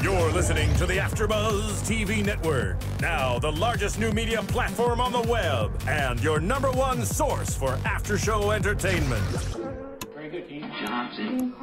You're listening to the AFTERBUZZ TV network. Now the largest new media platform on the web and your #1 source for after-show entertainment. Very good, Dean. Johnson.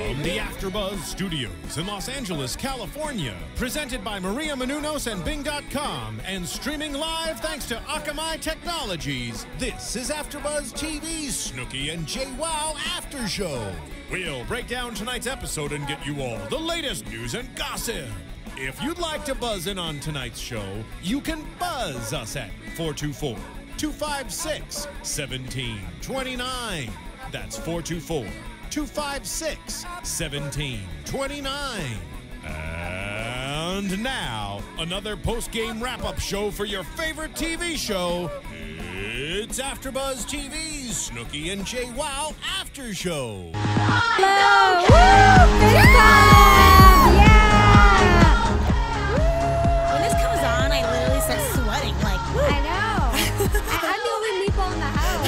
From the AFTERBUZZ Studios in Los Angeles, California, presented by Maria Menounos and Bing.com, and streaming live thanks to Akamai Technologies, this is AFTERBUZZ TV's Snooki and JWoww After Show. We'll break down tonight's episode and get you all the latest news and gossip. If you'd like to buzz in on tonight's show, you can buzz us at 424-256-1729. That's 424-256-1729. And now, another post-game wrap-up show for your favorite TV show. It's AFTERBUZZ TV's Snooki and JWoww After Show. Hello! Woo! Finish time! Yeah! When this comes on, I literally start sweating. Like, woo. I know. I'm the only meatball in the house.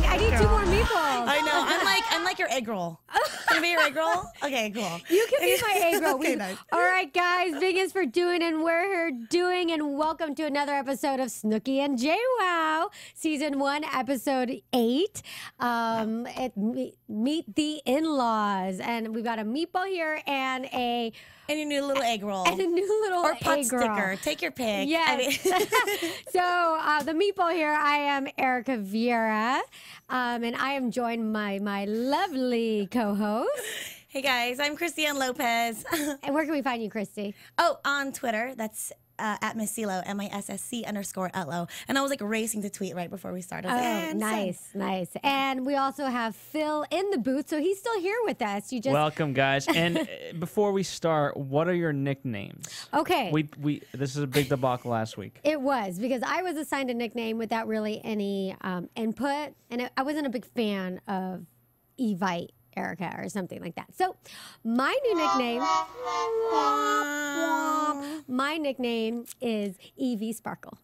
I need 2 more meatballs. I know. I'm like your egg roll. Can I be your egg roll? Okay, cool. You can be my egg roll. Okay, nice. All right, guys. Biggins for doing, and we're here doing, and welcome to another episode of Snooki and JWoww, Season 1, Episode 8. Meet the in-laws, and we've got a meatball here and a new little egg roll. and a new little or pot egg sticker. roll. Take your pick. Yes. I mean, So the meatball here, I am Erika Viera, and I am joined by my lovely co-host. hey guys, I'm Christy-Anne Lopez. And where can we find you, Christy? Oh, on Twitter, that's at Missilo, MISSC_LO. And I was like racing to tweet right before we started. Oh, nice. And we also have Phil in the booth, so he's still here with us. You just Welcome, guys. And before we start, what are your nicknames? okay. This is a big debacle last week. It was because I was assigned a nickname without really any input, and I wasn't a big fan of Evite Erika or something like that. So my new nickname is Evie Sparkle.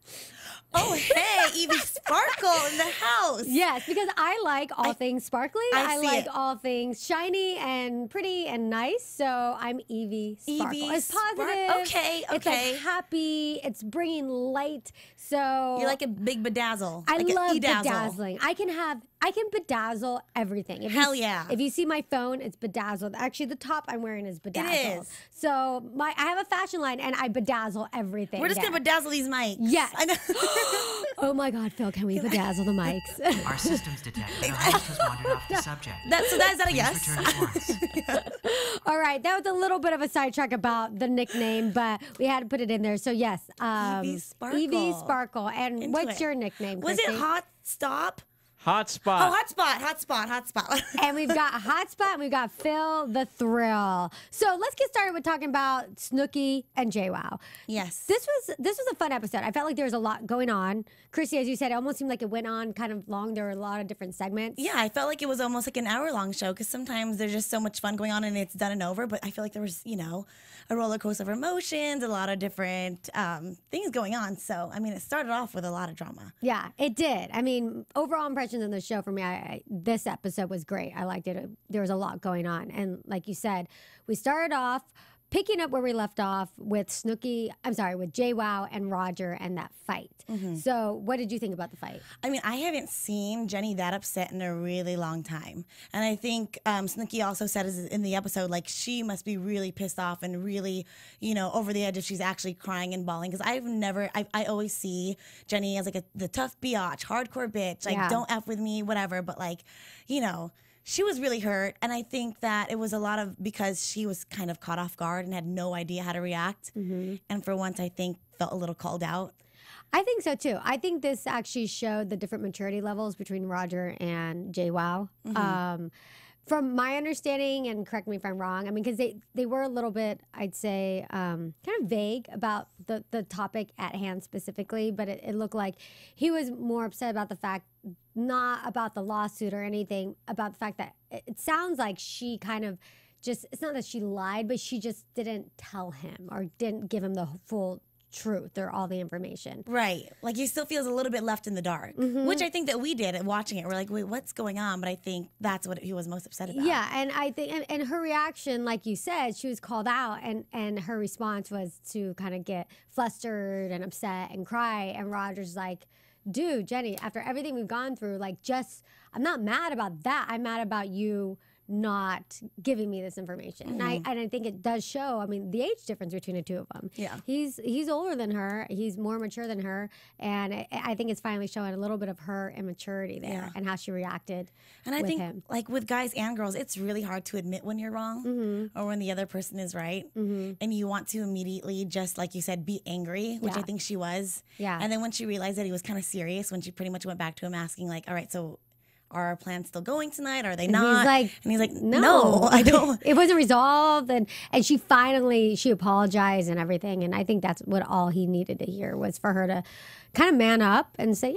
Oh, hey, Evie Sparkle in the house. Yes, because I like all things sparkly. I see like it. all things shiny and pretty and nice. So I'm Evie Sparkle. Evie It's positive. Okay. It's like happy. It's bringing light. So You're like a big bedazzle. I like love an e-dazzle. bedazzling. I can bedazzle everything. Hell yeah. If you see my phone, it's bedazzled. Actually, the top I'm wearing is bedazzled. is. So I have a fashion line, and I bedazzle everything. We're just going to bedazzle these mics. Yes. I know. Oh my God, Phil, can we bedazzle the mics? Our systems detect that our host has wandered off the subject. Is that a Please yes? return at once. All right, that was a little bit of a sidetrack about the nickname, but we had to put it in there. So yes, Evie Sparkle. Evie Sparkle. And Into what's it. your nickname, Was Christy? it Hot Stop? Hotspot. Oh, hotspot. And we've got Hotspot, and we've got Phil the Thrill. So let's get started with talking about Snooki and JWoww. Yes. This was a fun episode. I felt like there was a lot going on. Chrissy, as you said, it almost seemed like it went on kind of long. There were a lot of different segments. Yeah, I felt like it was almost like an hour-long show because sometimes there's just so much fun going on and it's done and over. But I feel like there was, a roller coaster of emotions, a lot of different things going on. So, I mean, it started off with a lot of drama. Yeah, it did. I mean, overall impressions in the show for me, this episode was great. I liked it. There was a lot going on. And like you said, we started off picking up where we left off with with JWoww and Roger and that fight. So what did you think about the fight? I mean, I haven't seen Jenny that upset in a really long time. And I think Snooki also said in the episode, like, she must be really pissed off and really, over the edge if she's actually crying and bawling. Because I always see Jenny as like the tough biatch, hardcore bitch, like, don't F with me, whatever. But like, she was really hurt, and I think that it was a lot of because she was kind of caught off guard and had no idea how to react. And for once, I think felt a little called out. I think so too. I think this actually showed the different maturity levels between Roger and JWoww. From my understanding, and correct me if I'm wrong, I mean, because they were a little bit, I'd say, kind of vague about the topic at hand specifically, but it looked like he was more upset about the fact, not about the lawsuit or anything, about the fact that it sounds like she kind of just, it's not that she lied, but she just didn't tell him or didn't give him the full truth or all the information. Right. Like he still feels a little bit left in the dark, which I think that we did at watching it. We're like, wait, what's going on? But I think that's what he was most upset about. Yeah, and I think, and her reaction, like you said, she was called out, and her response was to kind of get flustered and upset and cry. And Roger's like, dude, Jenny, after everything we've gone through, like, I'm not mad about that. I'm mad about you not giving me this information. And I think it does show, I mean, the age difference between the two of them. Yeah. He's older than her. He's more mature than her. And I think it's finally showing a little bit of her immaturity there and how she reacted And I with think, him. like with guys and girls, it's really hard to admit when you're wrong or when the other person is right. And you want to immediately, just like you said, be angry, which I think she was. Yeah. And then when she realized that he was kind of serious, when she pretty much went back to him asking, like, all right, so are our plans still going tonight? Are they not? He's like, no, I don't. It wasn't resolved. And she finally, she apologized and everything. And I think that's what all he needed to hear was for her to kind of man up and say,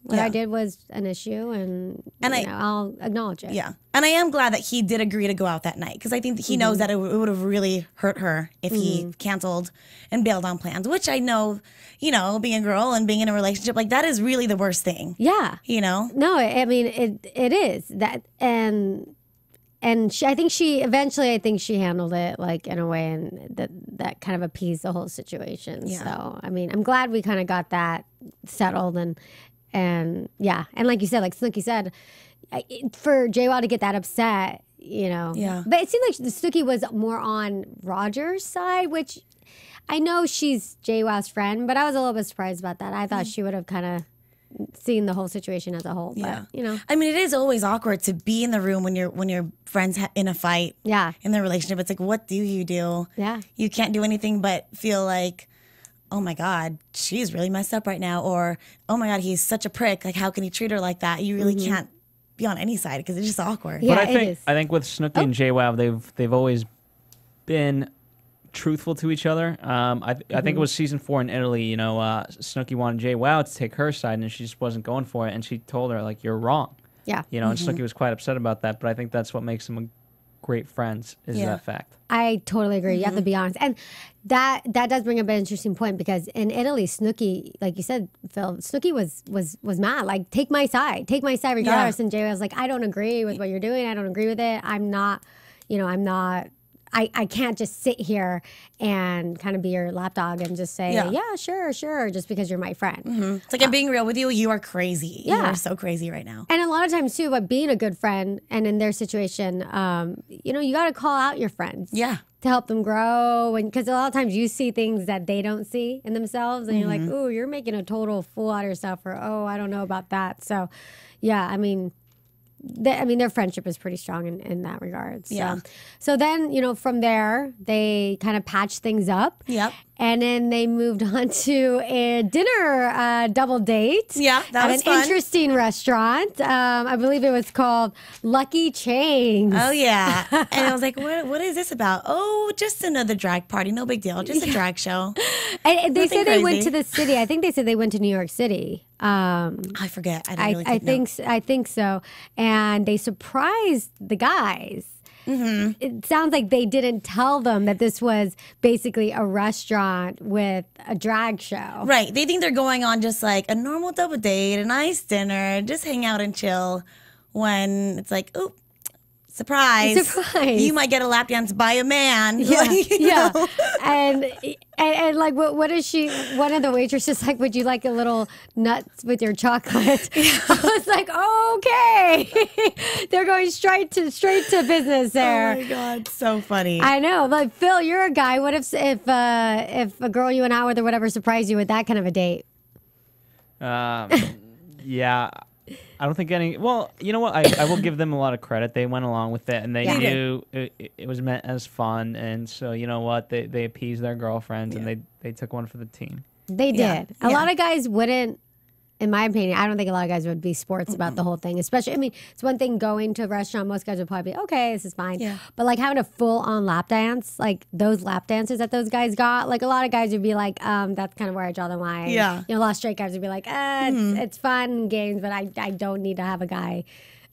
what I did was an issue, and I'll acknowledge it. Yeah. And I am glad that he did agree to go out that night, because I think that he knows that it would have really hurt her if he canceled and bailed on plans, which I know, being a girl and being in a relationship, like that is really the worst thing. Yeah. No, I mean, it is that. And I think she handled it like in a way and that kind of appeased the whole situation. Yeah. So, I mean, I'm glad we kind of got that settled and like you said, like Snooki said, for JWoww to get that upset, Yeah. But it seemed like Snooki was more on Roger's side, which I know she's JWoww's friend, but I was a little bit surprised about that. I thought she would have kind of seen the whole situation as a whole. Yeah. But, I mean, it is always awkward to be in the room when your friends in a fight. Yeah. In their relationship, it's like, what do you do? Yeah. You can't do anything but feel like, oh my God, she's really messed up right now, or oh my God, he's such a prick. Like, how can he treat her like that? You really can't be on any side because it's just awkward. Yeah, but it is. I think with Snooki and JWoww, they've always been truthful to each other. I think it was season 4 in Italy. Snooki wanted JWoww to take her side, and she just wasn't going for it. And she told her, like, you're wrong. Yeah. And Snooki was quite upset about that. But I think that's what makes them great friends is that fact. I totally agree. You have to be honest. And that does bring up an interesting point, because in Italy, Snooki, like you said, Phil, Snooki was mad. Like, take my side regardless. And Jay was like, I don't agree with what you're doing. I don't agree with it. I can't just sit here and kind of be your lapdog and just say, yeah, sure, just because you're my friend. It's like, I'm being real with you. You are crazy. Yeah. You are so crazy right now. And a lot of times too, but being a good friend and in their situation, you got to call out your friends. Yeah. To help them grow. And because a lot of times you see things that they don't see in themselves, and you're like, ooh, you're making a total fool out of yourself, or, oh, I don't know about that. So, yeah, I mean, their friendship is pretty strong in that regard. So. Yeah. So then, from there, they kind of patched things up. Yep. And then they moved on to a dinner double date. Yeah, that was at fun. an interesting restaurant. I believe it was called Lucky Chains. Oh, yeah. And I was like, what is this about? Oh, just another drag party. No big deal. Just a drag show. And they Nothing said they went crazy. to the city. I think they said they went to New York City. I forget. I didn't really take notes. I think so. And they surprised the guys. It sounds like they didn't tell them that this was basically a restaurant with a drag show. Right. They think they're going on just like a normal double date, a nice dinner, just hang out and chill, when it's like, oop, surprise. Surprise. You might get a lap dance by a man. Yeah, Like, you yeah. know. And like, what is she? One of the waitresses like, would you like a little nuts with your chocolate? I was like, okay, they're going straight to business there. Oh my God, so funny. I know. Like, Phil, you're a guy. What if a girl you went out with or whatever surprised you with that kind of a date? Yeah. I don't think any. Well, you know what? I will give them a lot of credit. They went along with it, and they knew it was meant as fun. And so, you know what? They appeased their girlfriends, and they took one for the team. They did. Yeah. A lot of guys wouldn't. In my opinion, I don't think a lot of guys would be sports about the whole thing. Especially, I mean, it's one thing going to a restaurant. Most guys would probably be, okay, this is fine. Yeah. But like having a full-on lap dance, like those lap dances that those guys got, like a lot of guys would be like, that's kind of where I draw the line. Yeah. A lot of straight guys would be like, it's fun and games, but I don't need to have a guy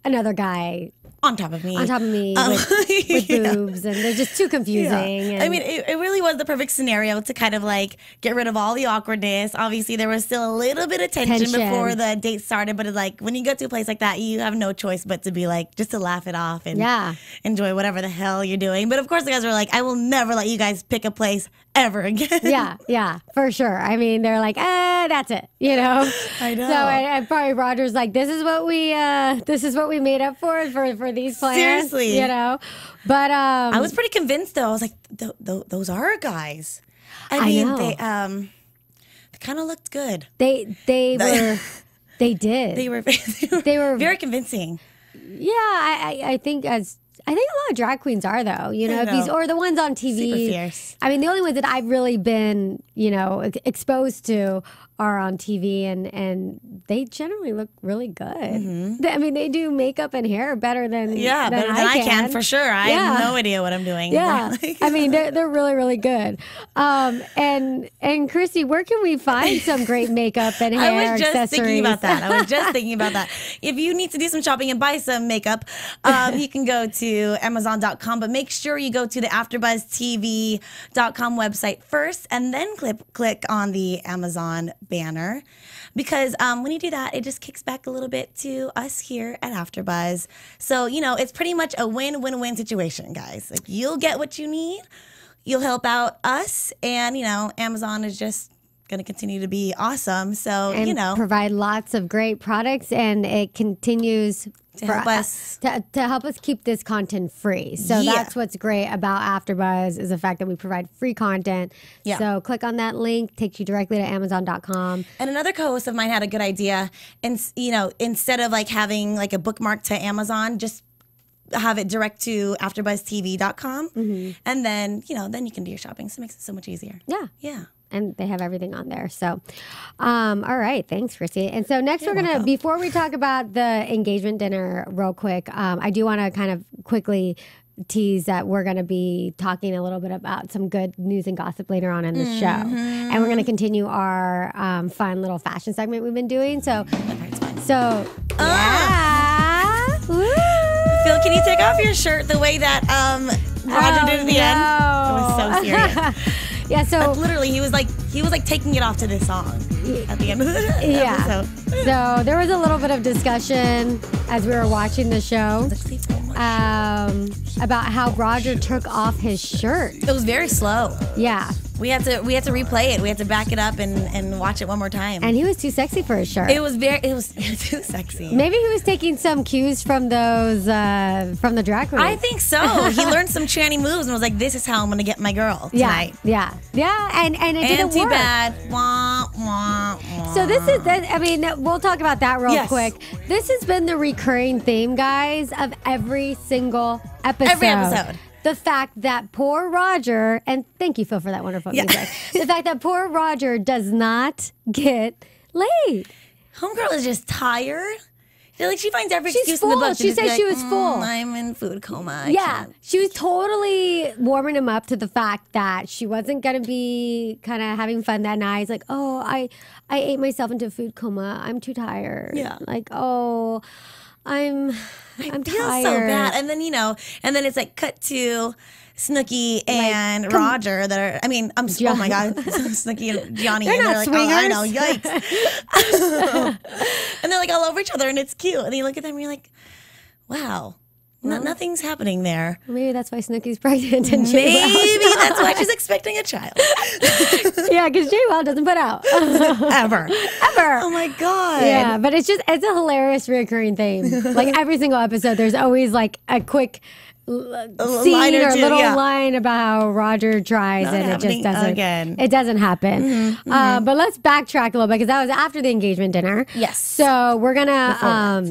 another guy on top of me. With boobs, and they're just too confusing. Yeah. And I mean, it really was the perfect scenario to kind of like get rid of all the awkwardness. Obviously, there was still a little bit of tension before the date started, but it's like when you go to a place like that, you have no choice but to be like, just to laugh it off and enjoy whatever the hell you're doing. But of course, the guys were like, I will never let you guys pick a place ever again. Yeah, for sure. I mean, they're like, that's it, you know. I know. So and probably Roger's like, this is what we made up for these plans. Seriously, you know. But I was pretty convinced though. I was like, those are guys. I mean, they kind of looked good. They were. They did. They were very convincing. Yeah, I think a lot of drag queens are though, you know, or the ones on TV. Super fierce. I mean, the only ones that I've really been, you know, exposed to are on TV, and they generally look really good. I mean, they do makeup and hair better than better than I can for sure. I have no idea what I'm doing. Yeah, I mean, they're really, really good. And Christy, where can we find some great makeup and hair accessories? I was just thinking about that. If you need to do some shopping and buy some makeup, you can go to Amazon.com, but make sure you go to the AFTERBuzzTV.com website first, and then click on the Amazon banner, because when you do that, it just kicks back a little bit to us here at AfterBuzz. So, you know, it's pretty much a win-win-win situation, guys. Like, you'll get what you need, you'll help out us, and, you know, Amazon is just going to continue to be awesome. So, and you know, provide lots of great products, and it continues to help us keep this content free. So that's what's great about AfterBuzz, is the fact that we provide free content. So click on that link, takes you directly to Amazon.com. And another co-host of mine had a good idea, and you know, instead of like having like a bookmark to Amazon, just have it direct to AfterBuzzTV.com, and then you can do your shopping. So it makes it so much easier. Yeah. And they have everything on there. So, all right. Thanks, Christy. And so next we're going to, before we talk about the engagement dinner real quick, I do want to kind of quickly tease that we're going to be talking a little bit about some good news and gossip later on in the show. And we're going to continue our fun little fashion segment we've been doing. So, yeah. Woo. Phil, can you take off your shirt the way that Roger did at the end? It was so serious. Yeah, so literally he was like taking it off to this song at the end of the episode. So there was a little bit of discussion as we were watching the show about how Roger took off his shirt. It was very slow. Yeah. We had to replay it. We had to back it up and watch it one more time. And he was too sexy for his shirt. It was too sexy. Maybe he was taking some cues from those from the drag queens. I think so. He learned some tranny moves and was like, "This is how I'm gonna get my girl tonight." Yeah. And it didn't too work. Bad. Wah, wah, wah. So this is I mean, we'll talk about that real quick. This has been the recurring theme, guys, of every single episode. Every episode. The fact that poor Roger, and thank you, Phil, for that wonderful music. The fact that poor Roger does not get laid. Homegirl is just tired. Like, she finds every excuse full. in the book. She said she was full. I'm in food coma. She was totally warming him up to the fact that she wasn't going to be kind of having fun that night. It's like, oh, I ate myself into a food coma. I'm too tired. Yeah. Like, oh, I'm tired. So bad. And then, and then it's like cut to Snooki and Roger that are, oh my God, Snooki and Jionni. They're not like, swingers. oh, I know, yikes. And they're like all over each other and it's cute. And you look at them and you're like, wow, nothing's happening there. Maybe that's why Snooki's pregnant and Maybe that's why she's expecting a child. Yeah, because JWoww doesn't put out. Ever. Oh my God. Yeah, but it's a hilarious recurring theme. Like every single episode, there's always like a quick scene or little line about how Roger tries and it just doesn't. It doesn't happen. But let's backtrack a little bit because that was after the engagement dinner. Yes. So we're gonna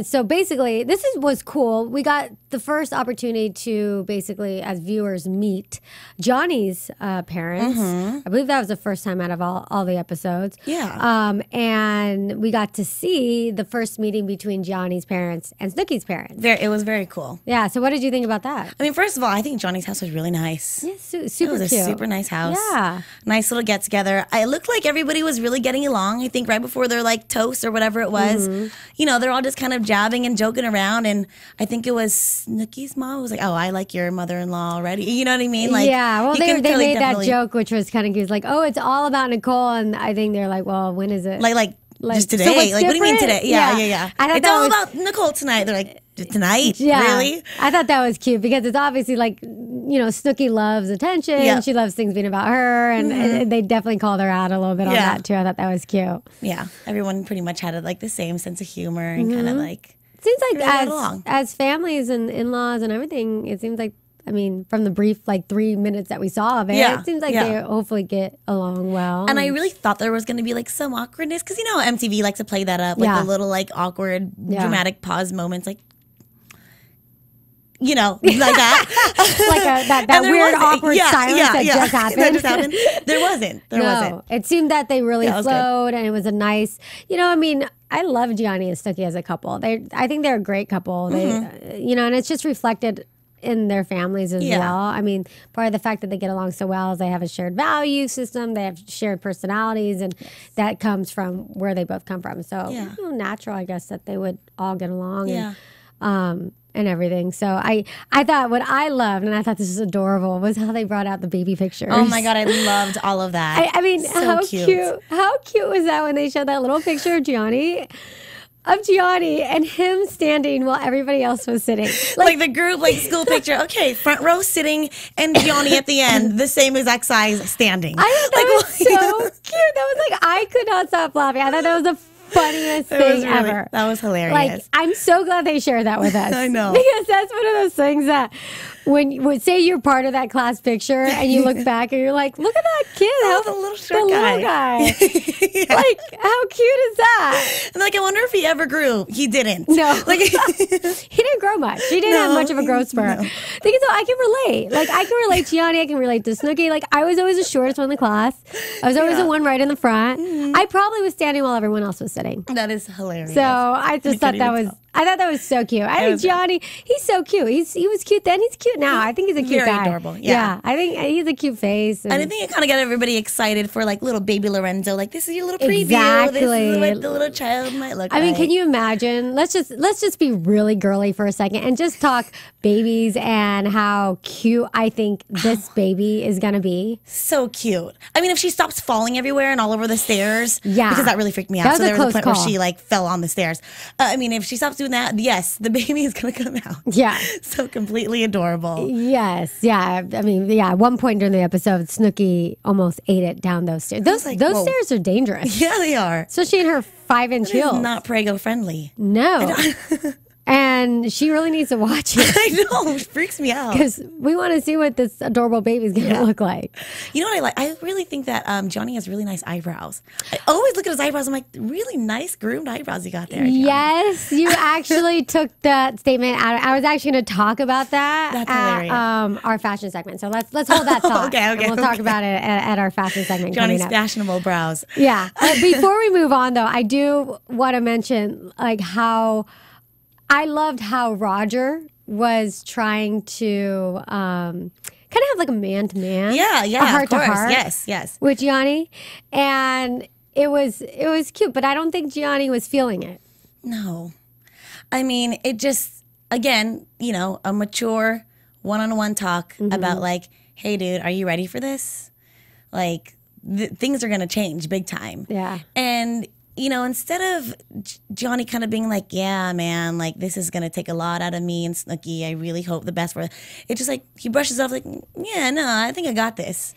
So basically this was cool. We got the first opportunity to basically, as viewers, meet Johnny's parents. I believe that was the first time out of all the episodes. Yeah. And we got to see the first meeting between Johnny's parents and Snooki's parents. It was very cool. Yeah. So what did you think about that? I mean, first of all, I think Johnny's house was really nice. Yeah, super It was cute. a super nice house. Yeah. Nice little get together. It looked like everybody was really getting along. I think right before their like toast or whatever it was, you know, they're all just kind of jabbing and joking around. And I think it was Snooki's mom was like, "Oh, I like your mother-in-law already." You know what I mean? Like, yeah. Well, you they can totally made that definitely- joke, which was kind of cute. Like, oh, it's all about Nicole, and I think they're like, well, when is it? Like just so today. what's Like, what do you mean different? today? Yeah. I thought It's that all was- about Nicole tonight. They're like, tonight? Yeah, Really? I thought that was cute because it's obviously like, you know, Snooki loves attention. Yeah. She loves things being about her, and they definitely called her out a little bit on Yeah. that too. I thought that was cute. Yeah. Everyone pretty much had like the same sense of humor and kind of like. Seems like Really got along. as families and in-laws and everything, it seems like, I mean, from the brief like 3 minutes that we saw of it, Yeah, it seems like yeah. they hopefully get along well. And I really thought there was going to be like some awkwardness because you know how MTV likes to play that up, like Yeah. the little like awkward, Yeah. dramatic pause moments, like you know, like that, like that And there weird wasn't. awkward silence that just happened. that just happened. There wasn't. There wasn't. It seemed that they really Yeah, it was good. flowed, and it was a nice. You know, I mean, I love Jionni and Snooki as a couple. I think they're a great couple. They, you know, and it's just reflected in their families as Yeah. well. I mean, part of the fact that they get along so well is they have a shared value system. They have shared personalities, and that comes from where they both come from. So, Yeah. you know, natural, I guess, that they would all get along. Yeah. And everything. So I thought what I loved, and I thought this was adorable, was how they brought out the baby pictures. Oh my god, I loved all of that. I mean, So how cute. How cute was that when they showed that little picture of Jionni and him standing while everybody else was sitting? Like the group, like school picture. Okay, front row sitting, and Jionni at the end, the same exact size standing. I thought that was like, so cute. That was like, I could not stop laughing. I thought that was the funniest It was thing really- ever. That was hilarious. Like, I'm so glad they shared that with us. I know. Because that's one of those things that when you say you're part of that class picture and you look back and you're like, look at that kid. Oh, the little short little guy. Like, how cute is that? And like, I wonder if he ever grew. He didn't. No. Like, He didn't grow much. He didn't have No, much of a growth spurt. no. Because I can relate. Like, I can relate to Jionni. I can relate to Snooki. Like, I was always the shortest one in the class. I was always the one right in the front. I probably was standing while everyone else was sitting. that is hilarious. So I just thought that was. I thought that was so cute. I think was good. Jionni, he's so cute. He was cute then. He's cute now. I think he's a cute Very guy. adorable, yeah. I think he's a cute face. And I think it kind of got everybody excited for like little baby Lorenzo. Like, this is your little preview. This Exactly. is what the little child might look I mean, like. can you imagine? Let's just be really girly for a second and just talk babies and how cute I think this baby is gonna be. So cute. I mean, if she stops falling everywhere and all over the stairs, Yeah. because that really freaked me That out. was So a there was a close point call. where she like fell on the stairs. I mean, if she stops doing that, yes, the baby is gonna come out. Yeah. So completely adorable. Yes, yeah. I mean, yeah. At one point during the episode, Snooki almost ate it down those stairs. Those like, those whoa. stairs are dangerous, Yeah, they are. especially in her 5-inch It's heels. not prego friendly. No. And she really needs to watch it I know. It freaks me out. because we want to see what this adorable baby's going to look like. You know what I like? I really think that Johnny has really nice eyebrows. I always look at his eyebrows. I'm like, really nice groomed eyebrows you got there. Johnny. Yes, you actually took that statement out. I was actually going to talk about that That's at hilarious. our fashion segment. So let's hold that thought. Okay, and we'll talk okay. about it at our fashion segment Johnny's coming up. fashionable brows. Yeah. Before we move on, though, I do want to mention like how I loved how Roger was trying to kind of have like a man to man, Yeah, a yeah, heart of course. to heart, Yes. with Jionni, and it was cute, but I don't think Jionni was feeling it. No. I mean, it just, again, you know, a mature one-on-one talk about like, hey, dude, are you ready for this? Like, things are going to change big time. Yeah. And, you know, instead of Johnny kind of being like, yeah, man, like, this is going to take a lot out of me and Snooki. I really hope the best for it. It's just like, he brushes off like, yeah, no, I think I got this.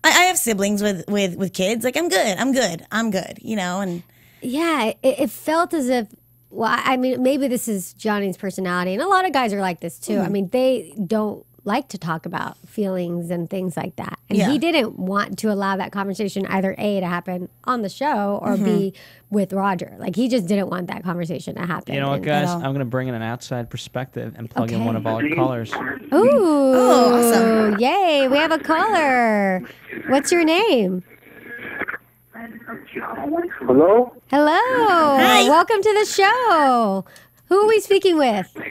I have siblings with kids. Like, I'm good, you know, and Yeah, it felt as if, well, I mean, maybe this is Johnny's personality, and a lot of guys are like this too. I mean, they don't like to talk about feelings and things like that. And Yeah. he didn't want to allow that conversation either A, to happen on the show, or B, with Roger. Like, he just didn't want that conversation to happen. You know what, And- guys? all. I'm going to bring in an outside perspective and plug in Okay. one of our callers. Ooh. awesome. Yay, we have a caller. What's your name? Hello? Hello. Hi. Welcome to the show. Who are we speaking with? This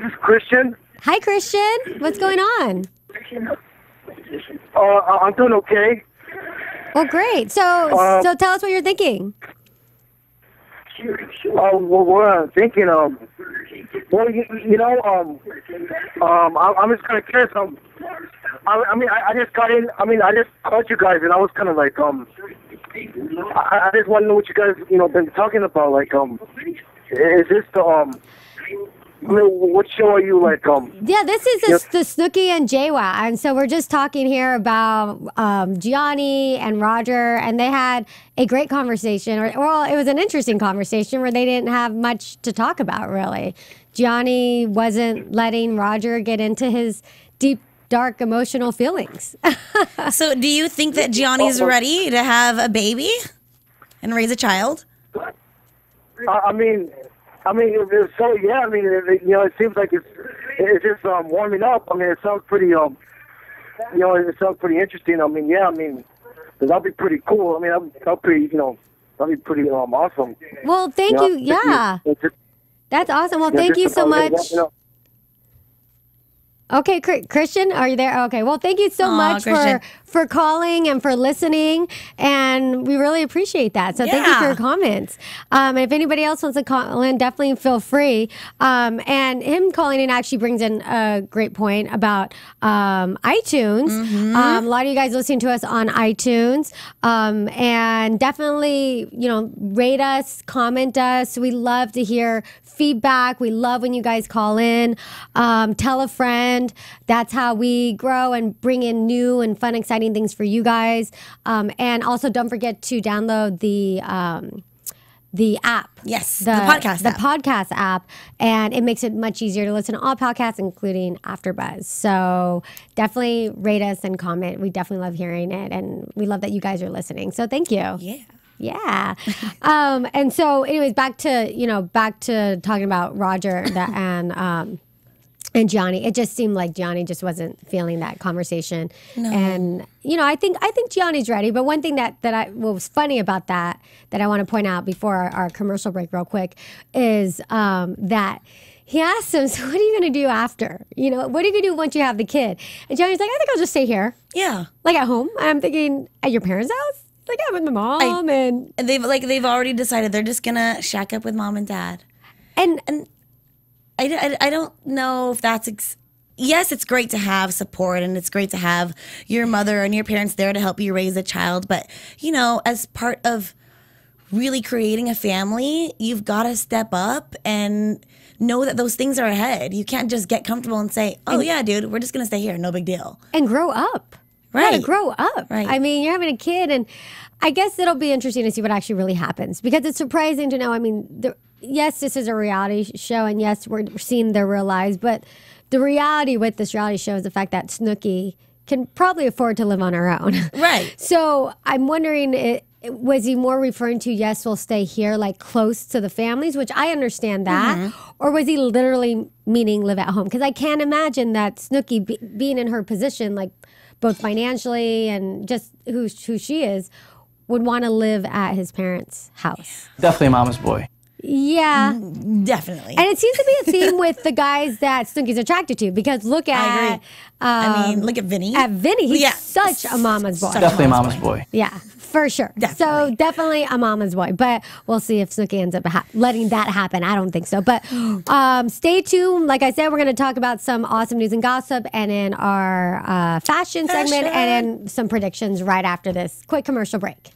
is Christian. Hi, Christian. What's going on? I'm doing okay. Well, great. So tell us what you're thinking. Well, what I'm thinking, I'm just kind of curious. I just got in. I just called you guys, and I was kind of like, I just want to know what you guys, been talking about. Like, is this the, what show are you like? Yeah, this is the Snooki and JWoww. And so we're just talking here about Jionni and Roger, and they had a great conversation. Well, it was an interesting conversation where they didn't have much to talk about, really. Jionni wasn't letting Roger get into his deep, dark, emotional feelings. So do you think that Gianni's ready to have a baby and raise a child? It seems like it's just warming up. It sounds pretty, it sounds pretty interesting. That'd be pretty cool. That'd be pretty awesome. Well, thank you. Yeah. That's awesome. Well, thank you so much. Okay, Christian, are you there? Okay. Well, thank you so much Christian. for calling and for listening, and we really appreciate that. So thank you for your comments. And if anybody else wants to call in, definitely feel free. And him calling in actually brings in a great point about iTunes. A lot of you guys listening to us on iTunes, and definitely, rate us, comment us. We love to hear feedback. We love when you guys call in. Tell a friend. That's how we grow and bring in new and fun, exciting things for you guys. And also, don't forget to download the app. Yes, the podcast app. The podcast app, and it makes it much easier to listen to all podcasts, including AfterBuzz. So definitely rate us and comment. We definitely love hearing it, and we love that you guys are listening. So thank you. Yeah. Yeah. And so anyways, back to talking about Roger and Jionni. It just seemed like Jionni just wasn't feeling that conversation. No. And I think Gionni's ready, but one thing that what was funny about that I want to point out before our commercial break real quick is that he asked him, so what are you going to do after? What are you going to do once you have the kid? And Gionni's like, I think I'll just stay here. Yeah. Like at home. I'm thinking, at your parents' house? Like, I'm with my mom. And they've already decided they're just going to shack up with mom and dad. And I don't know if that's yes, it's great to have support, and it's great to have your mother and your parents there to help you raise a child, but as part of really creating a family, you've got to step up and know that those things are ahead. You can't just get comfortable and say, oh yeah, dude, we're just gonna stay here, no big deal. And grow up. Right. You gotta grow up. Right. I mean, you're having a kid, and I guess it'll be interesting to see what actually really happens, because it's surprising to know. Yes, this is a reality show, and yes, we're seeing their real lives, but the reality with this reality show is the fact that Snooki can probably afford to live on her own. Right. So I'm wondering, was he more referring to, yes, we'll stay here, like close to the families, which I understand that, or was he literally meaning live at home? Because I can't imagine that Snooki, being in her position, like both financially and just who she is, would want to live at his parents' house. Definitely a mama's boy. Yeah. Definitely. And it seems to be a theme with the guys that Snooki's attracted to, because look at... look at Vinny. At Vinny, he's such a mama's boy. Definitely a mama's boy. Yeah, for sure. Definitely. So definitely a mama's boy. But we'll see if Snooki ends up letting that happen. I don't think so. But stay tuned. Like I said, we're going to talk about some awesome news and gossip, and in our fashion segment, and then some predictions right after this quick commercial break.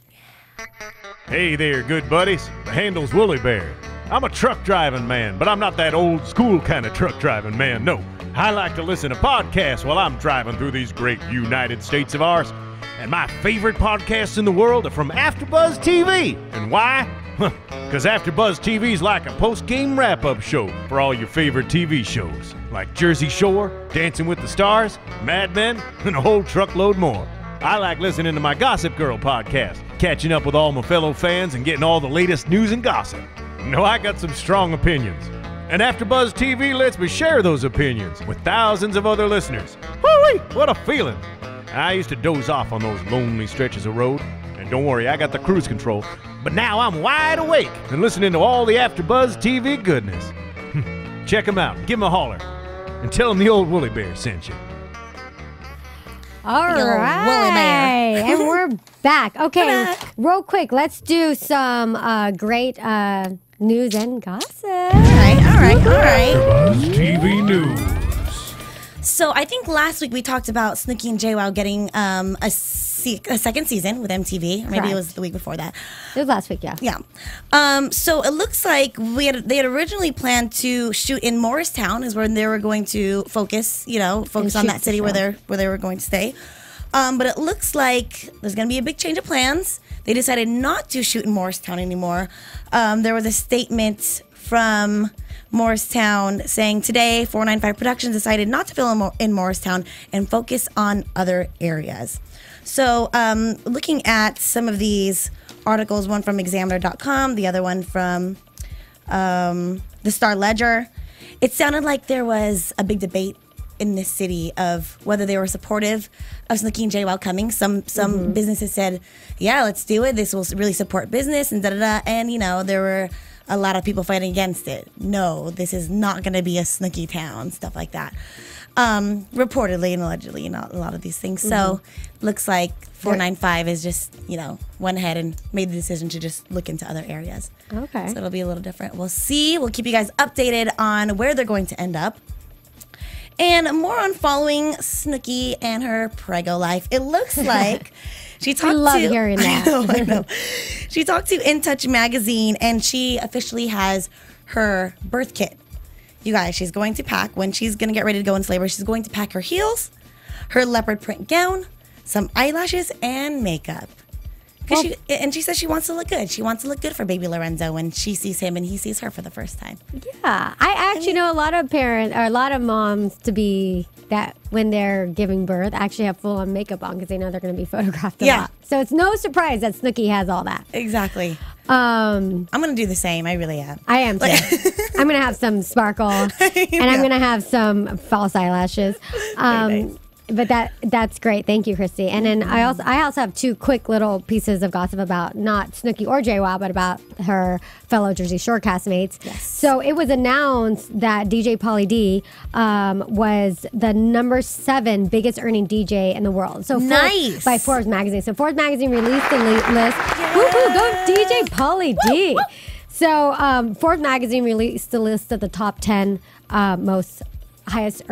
Hey there, good buddies. The handle's Woolly Bear. I'm a truck driving man, but I'm not that old school kind of truck driving man. No, I like to listen to podcasts while I'm driving through these great United States of ours. And my favorite podcasts in the world are from AfterBuzz TV. And why? Because AfterBuzz TV's like a post-game wrap-up show for all your favorite TV shows, like Jersey Shore, Dancing with the Stars, Mad Men, and a whole truckload more. I like listening to my Gossip Girl podcast, catching up with all my fellow fans and getting all the latest news and gossip. No, I got some strong opinions. And AfterBuzz TV lets me share those opinions with thousands of other listeners. Woo-wee, what a feeling. I used to doze off on those lonely stretches of road. And don't worry, I got the cruise control. But now I'm wide awake and listening to all the AfterBuzz TV goodness. Check them out. Give them a holler. And tell them the old woolly bear sent you. All right, and we're back. Okay, real quick, let's do some great news and gossip. All right. AfterBuzz TV News. So I think last week we talked about Snooki and JWoww getting a second season with MTV. Or maybe Correct. it was the week before that. It was last week, yeah. Yeah. So it looks like they had originally planned to shoot in Morristown, is where they were going to focus on that city where they were going to stay. But it looks like there's going to be a big change of plans. They decided not to shoot in Morristown anymore. There was a statement from Morristown saying today 495 Productions decided not to film in Morristown and focus on other areas. So looking at some of these articles, one from Examiner.com, the other one from the Star Ledger, it sounded like there was a big debate in this city of whether they were supportive of Snooki and JWoww coming. Some businesses said, yeah, let's do it. This will really support business and da-da-da. And, there were a lot of people fighting against it. No, this is not going to be a Snooki town, stuff like that. Reportedly and allegedly, a lot of these things. So looks like 495 is just, went ahead and made the decision to just look into other areas. Okay. So it'll be a little different. We'll see. We'll keep you guys updated on where they're going to end up. And more on following Snooki and her prego life. It looks like she talked I love hearing that. I know. She talked to In Touch magazine, and she officially has her birth kit. You guys, she's going to pack, when she's going to get ready to go into labor, she's going to pack her heels, her leopard print gown, some eyelashes, and makeup. She says she wants to look good. She wants to look good for baby Lorenzo when she sees him and he sees her for the first time. Yeah, I actually know a lot of parents or a lot of moms to be that when they're giving birth actually have full on makeup on because they know they're going to be photographed a lot. So it's no surprise that Snooki has all that. Exactly. I'm going to do the same. I really am. I am too. I'm going to have some sparkle and I'm going to have some false eyelashes. Nice. But that's great. Thank you, Christy. And then I also have two quick little pieces of gossip about not Snooki or JWoww, but about her fellow Jersey Shore castmates. Yes. So it was announced that DJ Pauly D was the #7 biggest earning DJ in the world. So nice. By Forbes magazine. So Forbes magazine released the list. Woo-hoo, go DJ Pauly D. Woo. So Forbes magazine released the list of the top 10 most highest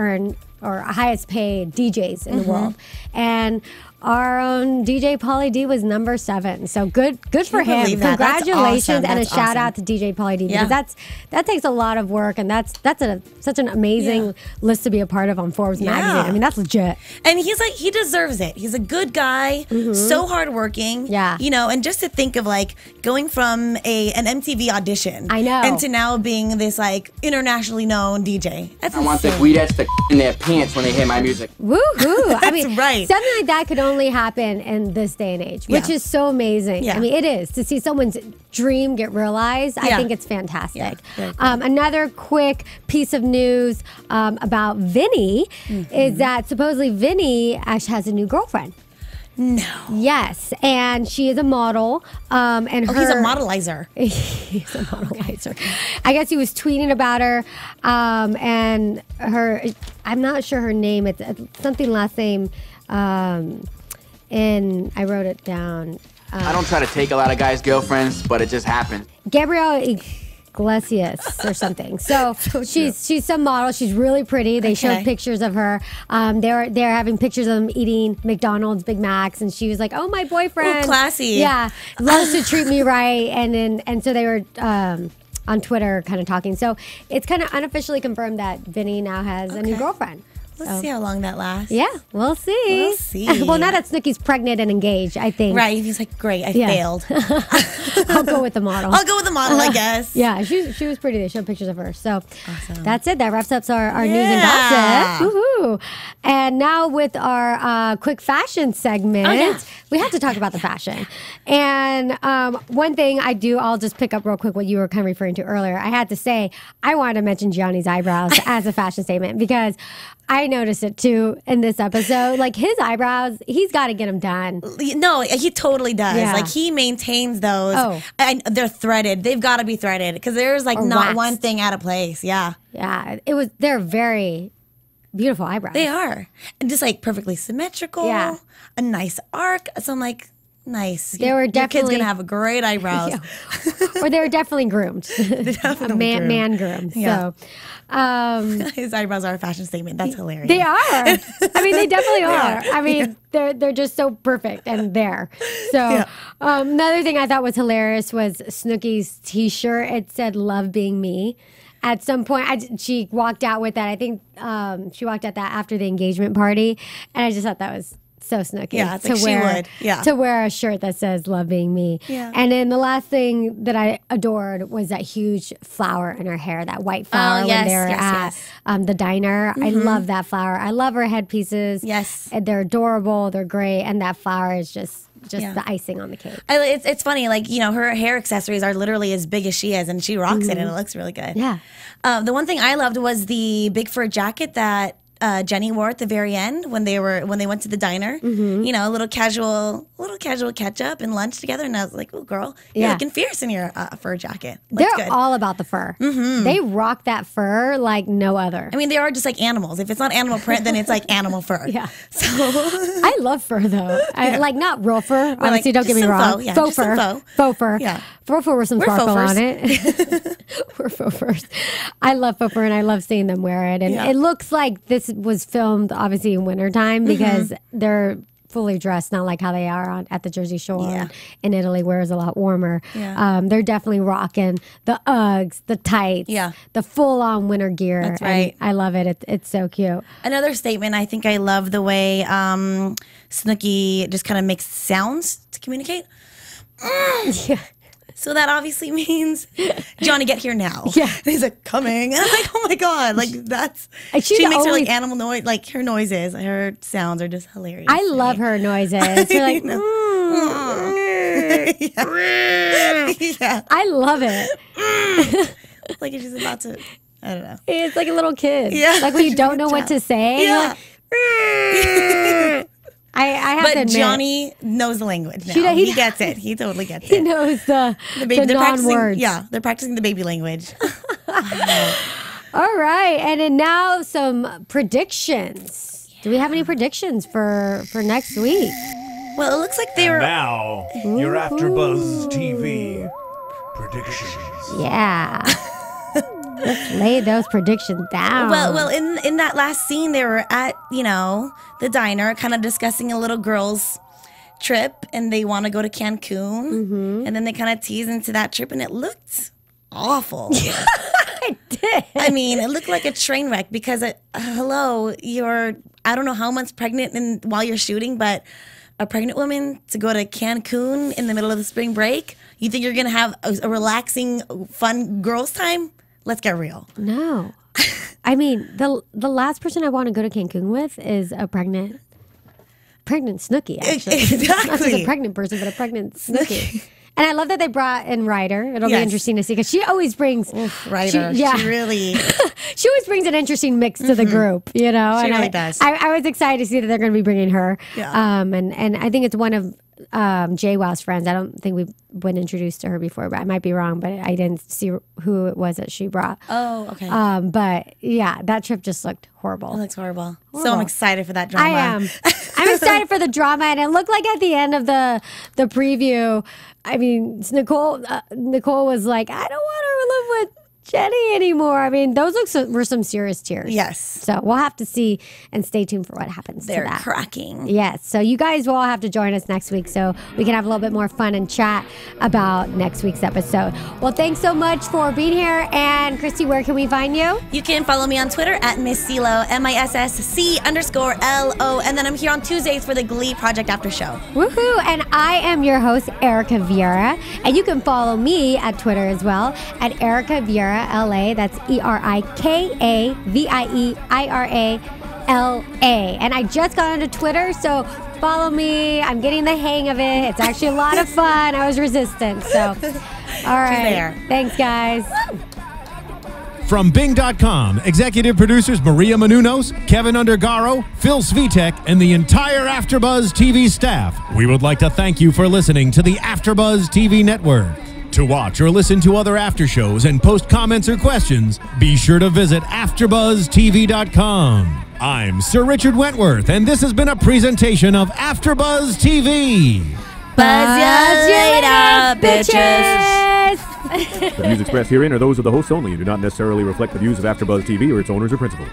paid DJs in the world. And our own DJ Pauly D was #7. So good for him. Congratulations. Awesome. And a shout out to DJ Pauly D because that takes a lot of work and that's such an amazing list to be a part of on Forbes magazine. I mean, that's legit. And he deserves it. He's a good guy, so hardworking. Yeah. And just to think of going from an MTV audition. I know. And to now being this internationally known DJ. That's I want the insane. guidettes to in their pants when they hear my music. Woohoo! I mean, right. Something like that could only happen in this day and age, which is so amazing. Yeah. I mean, it is to see someone's dream get realized. I think it's fantastic. Another quick piece of news about Vinny is that supposedly Vinny actually has a new girlfriend. No. Yes, and she is a model. And he's a modelizer. He's a modelizer. I guess he was tweeting about her, and her. I'm not sure her name. It's something last name. And I wrote it down. I don't try to take a lot of guys' girlfriends, but it just happens. Gabrielle Iglesias or something. So she's some model. She's really pretty. They showed pictures of her. They're having pictures of them eating McDonald's Big Macs, and she was like, "Oh, my boyfriend, Ooh, classy. Yeah, loves to treat me right." And so they were on Twitter kind of talking. So it's kind of unofficially confirmed that Vinny now has a new girlfriend. Let's see how long that lasts. Yeah, we'll see. We'll see. Well, now that Snooki's pregnant and engaged, I think. Right. He's like, great, I failed. I'll go with the model. I'll go with the model, I guess. Yeah, she was pretty. They showed pictures of her. So awesome. That's it. That wraps up our news and gossip. Woohoo. And now with our quick fashion segment, we have to talk about the fashion. And one thing I'll just pick up real quick what you were kind of referring to earlier. I had to say, I wanted to mention Jioni's eyebrows as a fashion statement because I noticed it too in this episode. Like his eyebrows, he's got to get them done. No, he totally does. Yeah. Like he maintains those. And they're threaded. They've got to be threaded because there's like not waxed. one thing out of place. Yeah. Yeah, they're very beautiful eyebrows. They are. And just like perfectly symmetrical. Yeah. A nice arc. So I'm like, nice. They were Your kid's definitely going to have great eyebrows. Or they were definitely groomed. Man groomed. Yeah. So his eyebrows are a fashion statement. That's hilarious. they are. I mean, they definitely are. I mean, they're just so perfect and there. So another thing I thought was hilarious was Snooki's T-shirt. It said "Love being me." At some point, she walked out with that. I think she walked out that after the engagement party, and I just thought that was so Snooki. Yeah, it's like she would. Yeah. To wear a shirt that says "Love being me." Yeah. And then the last thing that I adored was that huge flower in her hair, that white flower when they were at the diner. I love that flower. I love her headpieces. Yes. And they're adorable. They're great. And that flower is just the icing on the cake. It's funny, like, you know, her hair accessories are literally as big as she is, and she rocks it, and it looks really good. Yeah. The one thing I loved was the big fur jacket that Jenny wore at the very end when they went to the diner. You know, a little casual catch up and lunch together, and I was like, "Oh, girl, you're looking fierce in your fur jacket." Looks They're good. all about the fur. They rock that fur like no other. I mean, they are just like animals. If it's not animal print, then it's like animal fur. Yeah. So I love fur though. I like not real fur. Honestly, like, don't get me just some wrong. faux. Yeah, Faux just some fur. faux. Faux fur. Yeah. Faux fur with some We're sparkle faux on it. We're faux furs. I love faux fur and I love seeing them wear it. And it looks like this was filmed obviously in wintertime because they're fully dressed, not like how they are at the Jersey Shore and in Italy where it's a lot warmer. Yeah. They're definitely rocking the Uggs, the tights, the full-on winter gear. That's right. And I love it. It's so cute. Another statement, I think I love the way Snooki just kind of makes sounds to communicate. Yeah. So that obviously means, Jionni, get here now. Yeah. And he's like, coming. And I'm like, oh my God. Like, that's, she makes her like animal noise, like her noises, her sounds are just hilarious. I love her noises. You're like, I love it. Like she's about to, I don't know. It's like a little kid. Yeah. Like when you don't know what to say. Yeah. I have to But admit. Johnny knows the language now. He gets it. He totally gets He it. knows the non-words. Yeah, they're practicing the baby language. All right. And then now some predictions. Do we have any predictions for next week? Well, it looks like they were. Now, your AFTERBUZZ TV predictions. Yeah. Let's lay those predictions down. Well, in that last scene, they were at, the diner, kind of discussing a little girl's trip, and they want to go to Cancun. And then they kind of tease into that trip, and it looked awful. It did. I mean, it looked like a train wreck because, hello, you're, I don't know how months pregnant while you're shooting, but a pregnant woman to go to Cancun in the middle of the spring break, you think you're going to have a relaxing, fun girls' time? Let's get real. No. I mean, the last person I want to go to Cancun with is a pregnant Snooki, actually. Exactly. Not just a pregnant person, but a pregnant Snooki. And I love that they brought in Ryder. It'll be interesting to see because she always brings Ryder. She really. She always brings an interesting mix to the group, She and really does. I was excited to see that they're going to be bringing her. Yeah. And I think it's one of JWoww's friends. I don't think we've been introduced to her before, but I might be wrong. But I didn't see who it was that she brought. Oh, okay. But yeah, that trip just looked horrible. It looks horrible. So I'm excited for that drama. I am. I'm excited for the drama, and it looked like at the end of the preview, I mean, Nicole was like, I don't want to live with Jenny anymore. I mean, those were some serious tears. Yes. So we'll have to see and stay tuned for what happens They're to that. cracking. Yes. So you guys will all have to join us next week so we can have a little bit more fun and chat about next week's episode. Well, thanks so much for being here. And Christy, where can we find you? You can follow me on Twitter at Miss CeeLo, MISSC_LO. And then I'm here on Tuesdays for the Glee Project After Show. Woohoo! And I am your host, Erika Viera. And you can follow me at Twitter as well at Erika Viera LA. That's ErikaViera LA. And I just got onto Twitter, so follow me. I'm getting the hang of it. It's actually a lot of fun. I was resistant. So, all right. She's there. Thanks, guys. From Bing.com, executive producers Maria Menounos, Kevin Undergaro, Phil Svitek, and the entire AfterBuzz TV staff, we would like to thank you for listening to the AfterBuzz TV network. To watch or listen to other after shows and post comments or questions, be sure to visit AfterBuzzTV.com. I'm Sir Richard Wentworth, and this has been a presentation of AfterBuzz TV. Buzz ya later, bitches. The views expressed herein are those of the hosts only and do not necessarily reflect the views of AfterBuzz TV or its owners or principals.